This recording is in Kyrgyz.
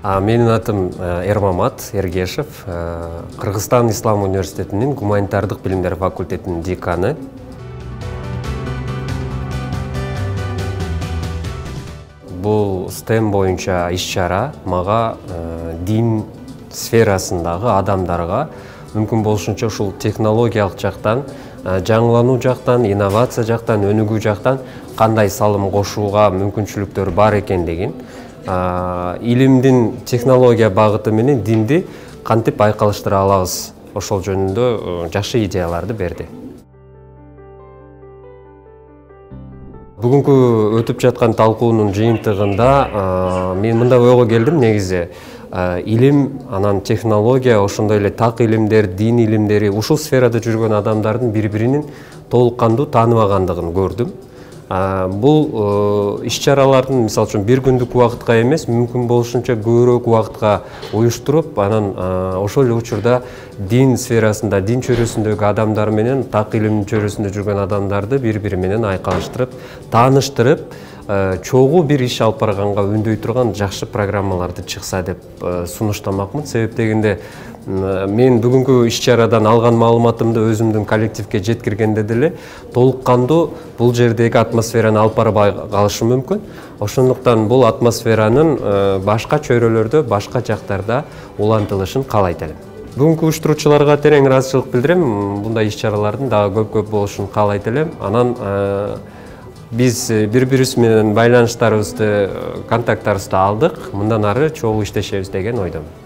Менин атым Эрмамат Эргешев, Кыргызстан Ислам университетинин гуманитардык билимдер факультетинин деканы. Бул STEM боюнча иш-чара мага дин сферасындагы адамдарга мүмкүн болушунча ушул технологиялык жактан, жаңылануу жактан, инновация жактан, өнүгүү жактан кандай салым кошууга мүмкүнчүлүктөр бар экендигин, илимдин технология багыты менен динди кантип айкалыштыра алабыз, ошол жөнүндө жакшы идеяларды берди. Бүгүнкү өтүп жаткан талкуунун жыйынтыгында мен мындай ойго келдим. Негизи илим, анан технология, ошондой эле так илимдер, дин илимдери ушул сферада жүргөн адамдардын бири-бирин толук кандуу тааныбагандыгын көрдүм. Бул иш-чаралардын мисалы үчүн бир күндүк убакытка эмес, мүмкүн болушунча көбүрөөк убакытка уюштуруп, анан ошол эле учурда дин сферасында, дин чөйрөсүндөгү адамдар менен так илим чөйрөсүндө жүргөн адамдарды бири-бири менен айкалыштырып, тааныштырып, чогуу бир иш алып барганга үндөй турган жакшы программаларды чыкса деп сунуштамакмын. Себеп дегенде мен бүгүнкү иш-чарадан алган маалыматымды өзүмдүн коллективге жеткиргенде деле толук кандуу бул жердеги атмосфераны алып барбай калышым мүмкүн. Ошондуктан бул атмосферанын башка чөйрөлөрдө, башка жактарда улантылышын каалайт элем. Бүгүнкү уюштуруучуларга терең ыраазычылык билдирем. Мындай иш-чаралардын дагы көп болушун каалайт элем. Анан биз бири-бирибиз менен байланыштарыбызды, контакттарыбызды алдык. Мындан ары чогуу иштешебиз деген ойдомун.